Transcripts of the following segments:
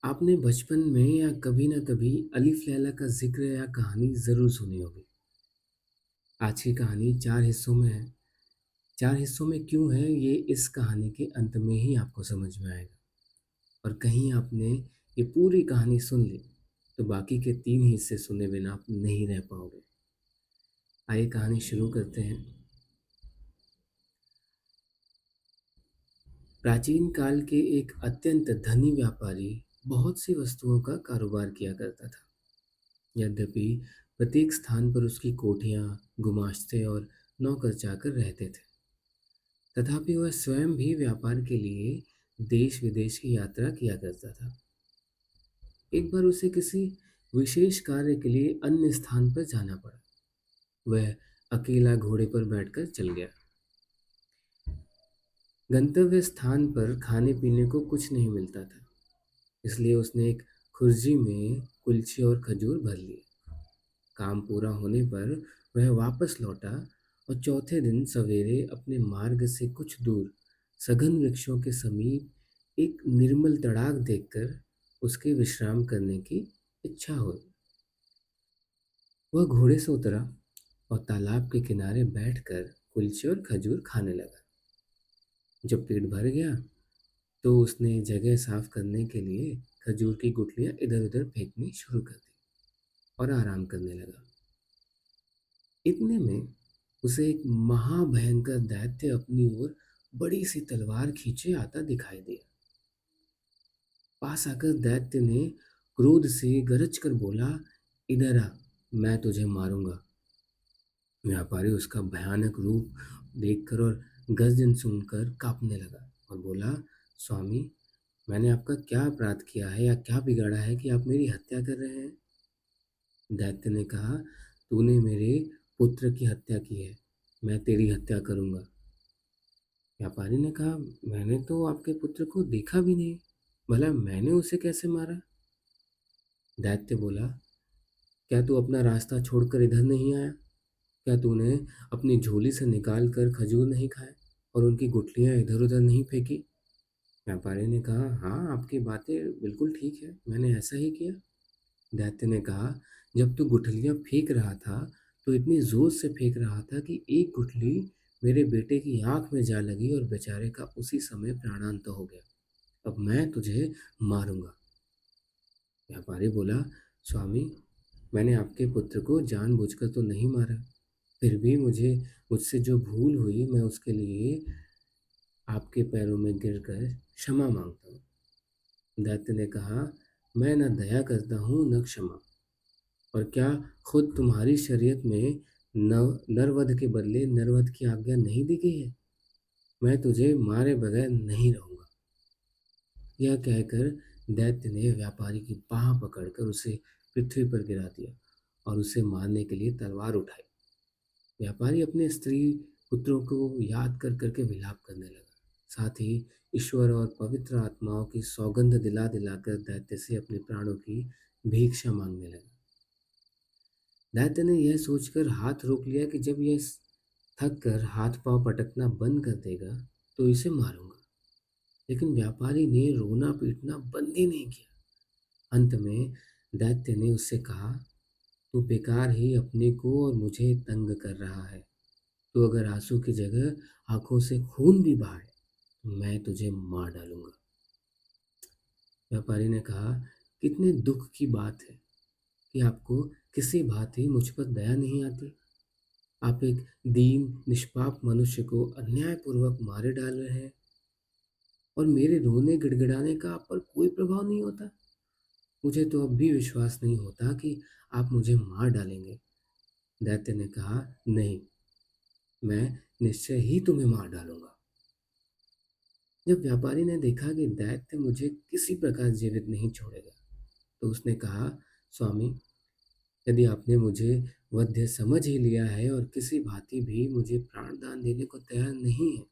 आपने बचपन में या कभी ना कभी अलिफ लैला का जिक्र या कहानी ज़रूर सुनी होगी। आज की कहानी 4 हिस्सों में है। 4 हिस्सों में क्यों है ये इस कहानी के अंत में ही आपको समझ में आएगा। और कहीं आपने ये पूरी कहानी सुन ली तो बाकी के 3 हिस्से सुने बिना आप नहीं रह पाओगे। आइए कहानी शुरू करते हैं। प्राचीन काल के एक अत्यंत धनी व्यापारी बहुत सी वस्तुओं का कारोबार किया करता था। यद्यपि प्रत्येक स्थान पर उसकी कोठियाँ, गुमाश्ते और नौकर चाकर रहते थे, तथापि वह स्वयं भी व्यापार के लिए देश विदेश की यात्रा किया करता था। एक बार उसे किसी विशेष कार्य के लिए अन्य स्थान पर जाना पड़ा। वह अकेला घोड़े पर बैठकर चल गया। गंतव्य स्थान पर खाने पीने को कुछ नहीं मिलता था, इसलिए उसने एक खुर्जी में कुलचे और खजूर भर लिए। काम पूरा होने पर वह वापस लौटा और चौथे दिन सवेरे अपने मार्ग से कुछ दूर सघन वृक्षों के समीप एक निर्मल तड़ाग देखकर उसके विश्राम करने की इच्छा हुई। वह घोड़े से उतरा और तालाब के किनारे बैठकर कुलचे और खजूर खाने लगा। जब पेट भर गया तो उसने जगह साफ करने के लिए खजूर की गुठलियां इधर उधर फेंकनी शुरू कर दी और आराम करने लगा। इतने में उसे एक महाभयंकर दैत्य अपनी ओर बड़ी सी तलवार खींचे आता दिखाई दिया। पास आकर दैत्य ने क्रोध से गरज कर बोला, इधर आ, मैं तुझे मारूंगा। व्यापारी उसका भयानक रूप देखकर और गर्जन सुनकर कांपने लगा और बोला, स्वामी, मैंने आपका क्या अपराध किया है या क्या बिगाड़ा है कि आप मेरी हत्या कर रहे हैं? दैत्य ने कहा, तूने मेरे पुत्र की हत्या की है, मैं तेरी हत्या करूंगा। व्यापारी ने कहा, मैंने तो आपके पुत्र को देखा भी नहीं, भला मैंने उसे कैसे मारा? दैत्य बोला, क्या तू अपना रास्ता छोड़कर इधर नहीं आया? क्या तूने अपनी झोली से निकाल कर खजूर नहीं खाए और उनकी गुठलियां इधर उधर नहीं फेंकी? व्यापारी ने कहा, हाँ, आपकी बातें बिल्कुल ठीक है, मैंने ऐसा ही किया। दैत्य ने कहा, जब तू गुठलियां फेंक रहा था तो इतनी जोर से फेंक रहा था कि एक गुठली मेरे बेटे की आंख में जा लगी और बेचारे का उसी समय प्राणांत हो गया। अब मैं तुझे मारूंगा। व्यापारी बोला, स्वामी, मैंने आपके पुत्र को जानबूझकर तो नहीं मारा, फिर भी मुझसे जो भूल हुई मैं उसके लिए आपके पैरों में गिरकर क्षमा मांगता हूँ। दैत्य ने कहा, मैं न दया करता हूँ न क्षमा। और क्या खुद तुम्हारी शरीयत में नरवध के बदले नरवध की आज्ञा नहीं दी गई है? मैं तुझे मारे बगैर नहीं रहूंगा। यह कहकर दैत्य ने व्यापारी की बाह पकड़कर उसे पृथ्वी पर गिरा दिया और उसे मारने के लिए तलवार उठाई। व्यापारी अपने स्त्री पुत्रों को याद कर करके विलाप करने लगा, साथ ही ईश्वर और पवित्र आत्माओं की सौगंध दिला दिलाकर दैत्य से अपने प्राणों की भिक्षा मांगने लगा। दैत्य ने यह सोचकर हाथ रोक लिया कि जब यह थक कर हाथ पांव पटकना बंद कर देगा तो इसे मारूंगा। लेकिन व्यापारी ने रोना पीटना बंद ही नहीं किया। अंत में दैत्य ने उससे कहा, तू बेकार ही अपने को और मुझे तंग कर रहा है। तू अगर आंसू की जगह आंखों से खून भी बहाए तो मैं तुझे मार डालूंगा। व्यापारी ने कहा, कितने दुख की बात है कि आपको किसी भांति मुझ पर दया नहीं आती। आप एक दीन निष्पाप मनुष्य को अन्यायपूर्वक मारे डाल रहे हैं और मेरे रोने गिड़गिड़ाने का आप पर कोई प्रभाव नहीं होता। मुझे तो अब भी विश्वास नहीं होता कि आप मुझे मार डालेंगे। दैत्य ने कहा, नहीं, मैं निश्चय ही तुम्हें मार डालूंगा। जब व्यापारी ने देखा कि दैत्य मुझे किसी प्रकार जीवित नहीं छोड़ेगा तो उसने कहा, स्वामी, यदि आपने मुझे वध्य समझ ही लिया है और किसी भांति भी मुझे प्राणदान देने को तैयार नहीं है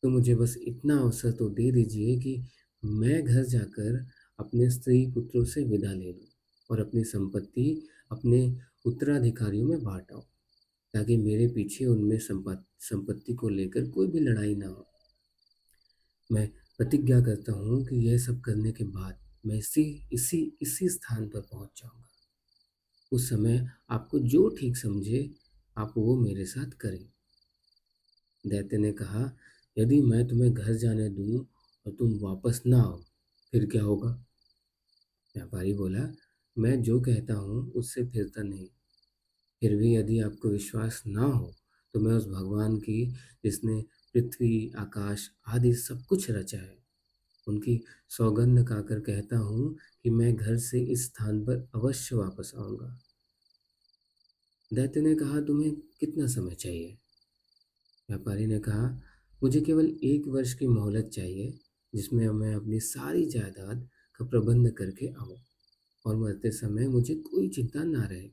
तो मुझे बस इतना अवसर तो दे दीजिए कि मैं घर जाकर अपने स्त्री पुत्रों से विदा ले लूं और अपनी संपत्ति अपने उत्तराधिकारियों में बांट आऊं, ताकि मेरे पीछे उनमें संपत्ति को लेकर कोई भी लड़ाई ना हो। मैं प्रतिज्ञा करता हूँ कि यह सब करने के बाद मैं इसी इसी इसी स्थान पर पहुँच जाऊँगा। उस समय आपको जो ठीक समझे, आप वो मेरे साथ करें। दैत्य ने कहा, यदि मैं तुम्हें घर जाने दूँ और तुम वापस ना आओ, फिर क्या होगा? व्यापारी बोला, मैं जो कहता हूँ उससे फिरता नहीं। फिर भी यदि आपको विश्वास ना हो, तो मैं उस भगवान की जिसने पृथ्वी, आकाश आदि सब कुछ रचा है, उनकी सौगंध खाकर कहता हूँ कि मैं घर से इस स्थान पर अवश्य वापस आऊँगा। दैत्य ने कहा, तुम्हें कितना समय चाहिए? व्यापारी ने कहा, मुझे केवल 1 वर्ष की मोहलत चाहिए, जिसमें मैं अपनी सारी जायदाद का प्रबंध करके आऊँ और मरते समय मुझे कोई चिंता ना रहे।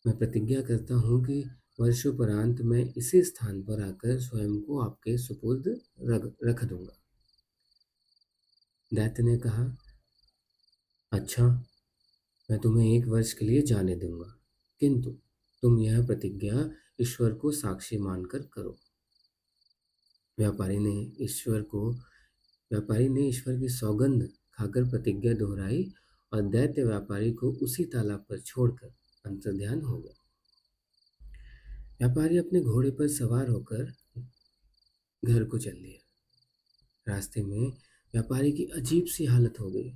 मैं प्रतिज्ञा करता हूँ कि वर्षोपरांत मैं इसी स्थान पर आकर स्वयं को आपके सुपुर्द रख दूंगा। दैत्य ने कहा, अच्छा, मैं तुम्हें 1 वर्ष के लिए जाने दूंगा, किंतु तुम यह प्रतिज्ञा ईश्वर को साक्षी मानकर करो। व्यापारी ने ईश्वर को व्यापारी ने ईश्वर की सौगंध खाकर प्रतिज्ञा दोहराई और दैत्य व्यापारी को उसी तालाब पर छोड़कर अंतर्ध्यान हो गया। व्यापारी अपने घोड़े पर सवार होकर घर को चल दिया। रास्ते में व्यापारी की अजीब सी हालत हो गई।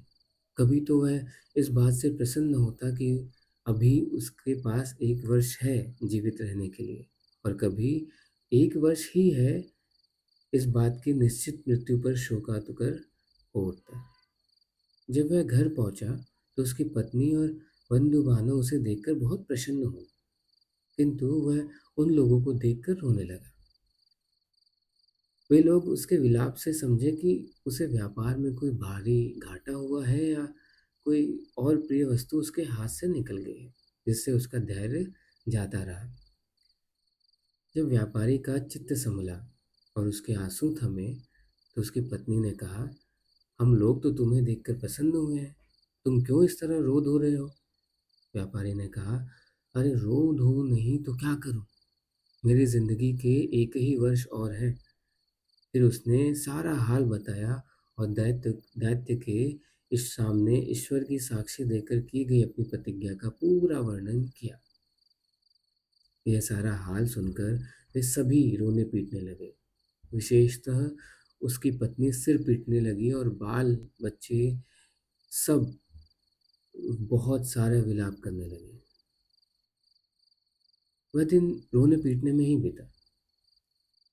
कभी तो वह इस बात से प्रसन्न होता कि अभी उसके पास 1 वर्ष है जीवित रहने के लिए, और कभी 1 वर्ष ही है इस बात की निश्चित मृत्यु पर शोकातुर हो उठता। जब वह घर पहुंचा तो उसकी पत्नी और बंधु बांधव उसे देखकर बहुत प्रसन्न हुए, किंतु वह उन लोगों को देखकर रोने लगा। वे लोग उसके विलाप से समझे कि उसे व्यापार में कोई भारी घाटा हुआ है या कोई और प्रिय वस्तु उसके हाथ से निकल गई है, जिससे उसका धैर्य जाता रहा। जब व्यापारी का चित्त संभला और उसके आंसू थमे, तो उसकी पत्नी ने कहा, हम लोग तो तुम्हें देखकर प्रसन्न हुए हैं, तुम क्यों इस तरह रो धो रहे हो? व्यापारी ने कहा, अरे रो धो नहीं तो क्या करूं? मेरी जिंदगी के 1 ही वर्ष और हैं। फिर उसने सारा हाल बताया और दैत्य के इस सामने ईश्वर की साक्षी देकर की गई अपनी प्रतिज्ञा का पूरा वर्णन किया। यह सारा हाल सुनकर वे सभी रोने पीटने लगे। विशेषतः उसकी पत्नी सिर पीटने लगी और बाल बच्चे सब बहुत सारे विलाप करने लगे। वह दिन रोने पीटने में ही बीता।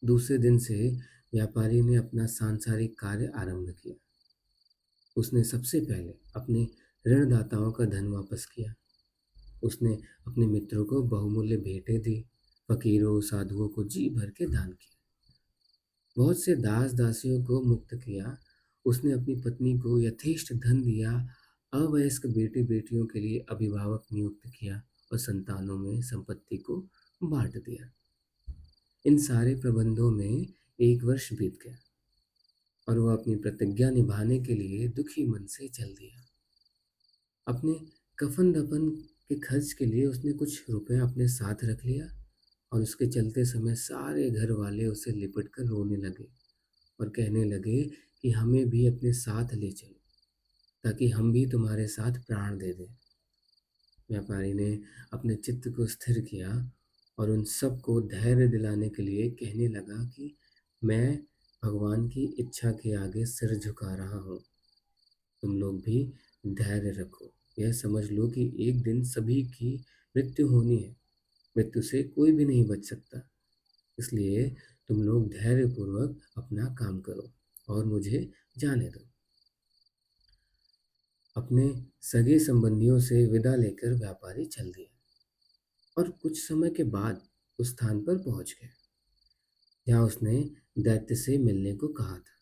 दूसरे दिन से व्यापारी ने अपना सांसारिक कार्य आरंभ किया। उसने सबसे पहले अपने ऋणदाताओं का धन वापस किया। उसने अपने मित्रों को बहुमूल्य भेंटें दी, फकीरों साधुओं को जी भर के दान किया, बहुत से दास दासियों को मुक्त किया। उसने अपनी पत्नी को यथेष्ट धन दिया, अवयस्क बेटे बेटियों के लिए अभिभावक नियुक्त किया और संतानों में संपत्ति को बांट दिया। इन सारे प्रबंधों में 1 वर्ष बीत गया और वह अपनी प्रतिज्ञा निभाने के लिए दुखी मन से चल दिया। अपने कफन दफन के खर्च के लिए उसने कुछ रुपया अपने साथ रख लिया और उसके चलते समय सारे घर वाले उसे लिपट कर रोने लगे और कहने लगे कि हमें भी अपने साथ ले चलो, ताकि हम भी तुम्हारे साथ प्राण दे दें। व्यापारी ने अपने चित्त को स्थिर किया और उन सबको धैर्य दिलाने के लिए कहने लगा कि मैं भगवान की इच्छा के आगे सिर झुका रहा हूँ। तुम लोग भी धैर्य रखो। यह समझ लो कि एक दिन सभी की मृत्यु होनी है। मृत्यु से कोई भी नहीं बच सकता। इसलिए तुम लोग धैर्यपूर्वक अपना काम करो और मुझे जाने दो। अपने सगे संबंधियों से विदा लेकर व्यापारी चल दिया और कुछ समय के बाद उस स्थान पर पहुंच गया जहाँ उसने दैत्य से मिलने को कहा था।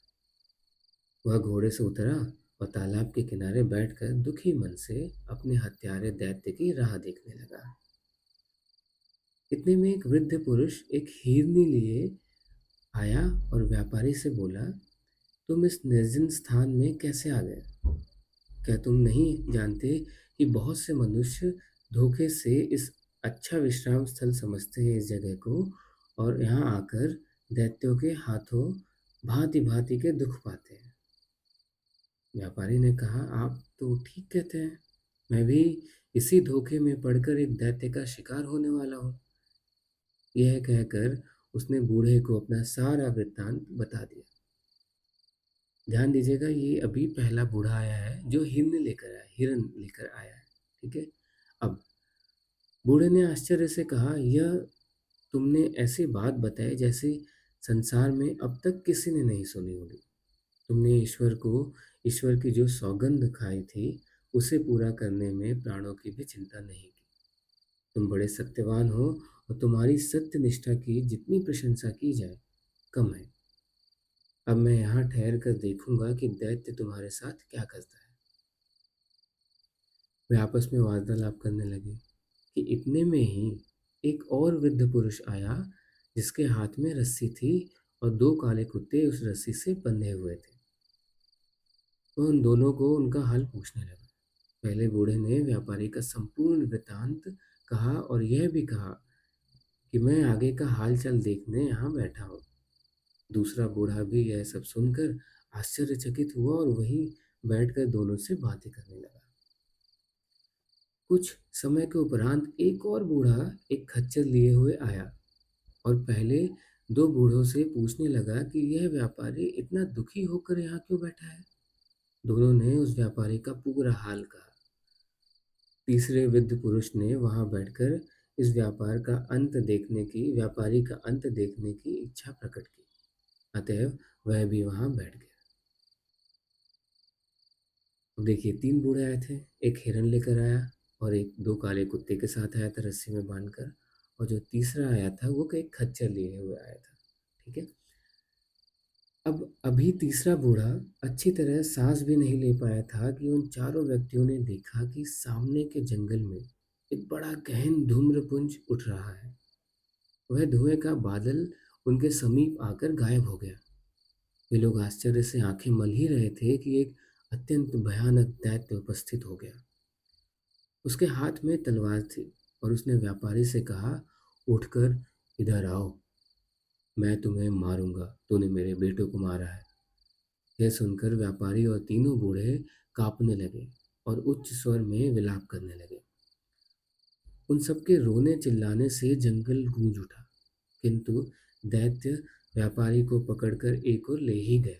वह घोड़े से उतरा और तालाब के किनारे बैठकर दुखी मन से अपने हत्यारे दैत्य की राह देखने लगा। इतने में एक वृद्ध पुरुष एक हिरनी लिए आया और व्यापारी से बोला, तुम इस निर्जन स्थान में कैसे आ गए? क्या तुम नहीं जानते कि बहुत से मनुष्य धोखे से इस अच्छा विश्राम स्थल समझते हैं इस जगह को, और यहाँ आकर दैत्यों के हाथों भांति भांति के दुख पाते हैं। व्यापारी ने कहा, आप तो ठीक कहते हैं। मैं भी इसी धोखे में पड़कर एक दैत्य का शिकार होने वाला हूँ। यह कहकर उसने बूढ़े को अपना सारा वृत्तांत बता दिया। ध्यान दीजिएगा, ये अभी पहला बूढ़ा आया है जो हिरन लेकर आया है। ठीक है। अब बूढ़े ने आश्चर्य से कहा, यह तुमने ऐसी बात बताई जैसे संसार में अब तक किसी ने नहीं सुनी होगी। तुमने ईश्वर की जो सौगंध खाई थी, उसे पूरा करने में प्राणों की भी चिंता नहीं की। तुम बड़े सत्यवान हो और तुम्हारी सत्य निष्ठा की जितनी प्रशंसा की जाए कम है। अब मैं यहाँ ठहर कर देखूंगा कि दैत्य तुम्हारे साथ क्या करता है। वे आपस में वार्तालाप करने लगे कि इतने में ही एक और वृद्ध पुरुष आया जिसके हाथ में रस्सी थी और दो काले कुत्ते उस रस्सी से बंधे हुए थे। वह उन दोनों को उनका हाल पूछने लगा। पहले बूढ़े ने व्यापारी का संपूर्ण वृतांत कहा और यह भी कहा कि मैं आगे का हाल चाल देखने यहाँ बैठा हूँ। दूसरा बूढ़ा भी यह सब सुनकर आश्चर्यचकित हुआ और वहीं बैठकर दोनों से बातें करने लगा। कुछ समय के उपरांत एक और बूढ़ा एक खच्चर लिए हुए आया और पहले दो बूढ़ों से पूछने लगा कि यह व्यापारी इतना दुखी होकर यहाँ क्यों बैठा है। दोनों ने उस व्यापारी का पूरा हाल कहा। तीसरे वृद्ध पुरुष ने वहां बैठकर इस व्यापारी का अंत देखने की इच्छा प्रकट की। अतएव वह भी वहां बैठ गया। अब देखिए, तीन बूढ़े आए थे। एक हिरन लेकर आया और एक दो काले कुत्ते के साथ आया था रस्सी में बांधकर, और जो तीसरा आया था वो एक खच्चर लिए हुए आया था। ठीक है। अब अभी तीसरा बूढ़ा अच्छी तरह सांस भी नहीं ले पाया था कि उन चारों व्यक्तियों ने देखा कि सामने के जंगल में एक बड़ा गहन धूम्रपुंज उठ रहा है। वह धुएं का बादल उनके समीप आकर गायब हो गया। वे लोग आश्चर्य से आंखें मल ही रहे थे कि एक अत्यंत भयानक दैत्य उपस्थित हो गया। उसके हाथ में तलवार थी और उसने व्यापारी से कहा, उठकर इधर आओ, मैं तुम्हें मारूंगा। तूने मेरे बेटों को मारा है। यह सुनकर व्यापारी और तीनों बूढ़े कांपने लगे और उच्च स्वर में विलाप करने लगे। उन सबके रोने चिल्लाने से जंगल गूंज उठा, किंतु दैत्य व्यापारी को पकड़कर एक ओर ले ही गया।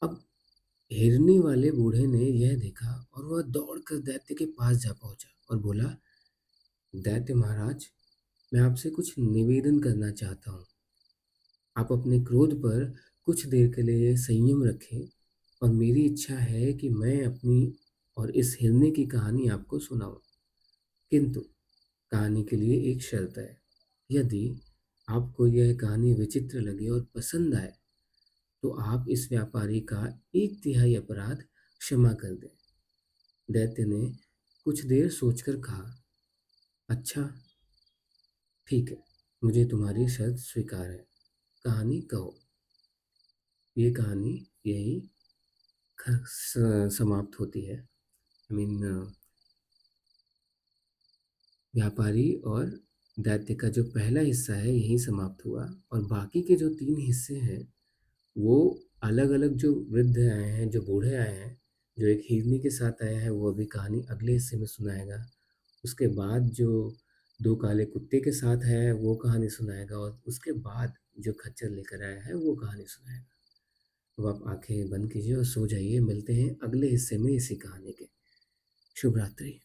अब हिरनी वाले बूढ़े ने यह देखा और वह दौड़कर दैत्य के पास जा पहुंचा और बोला, दैत्य महाराज, मैं आपसे कुछ निवेदन करना चाहता हूँ। आप अपने क्रोध पर कुछ देर के लिए संयम रखें और मेरी इच्छा है कि मैं अपनी और इस हिरनी की कहानी आपको सुनाऊं। किंतु कहानी के लिए एक शर्त है। यदि आपको यह कहानी विचित्र लगे और पसंद आए तो आप इस व्यापारी का एक तिहाई अपराध क्षमा कर दें। दैत्य ने कुछ देर सोचकर कहा, अच्छा, ठीक है, मुझे तुम्हारी शर्त स्वीकार है। कहानी कहो। ये कहानी यही समाप्त होती है। आई मीन, व्यापारी और दैत्य का जो पहला हिस्सा है यही समाप्त हुआ, और बाकी के जो तीन हिस्से हैं वो अलग अलग, जो वृद्ध आए हैं, जो बूढ़े आए हैं, जो एक हिरनी के साथ आया है वो अभी कहानी अगले हिस्से में सुनाएगा। उसके बाद जो दो काले कुत्ते के साथ है वो कहानी सुनाएगा, और उसके बाद जो खच्चर लेकर आया है वो कहानी सुनाएगा। अब आप आंखें बंद कीजिए और सो जाइए। मिलते हैं अगले हिस्से में इसी कहानी के। शुभ रात्रि।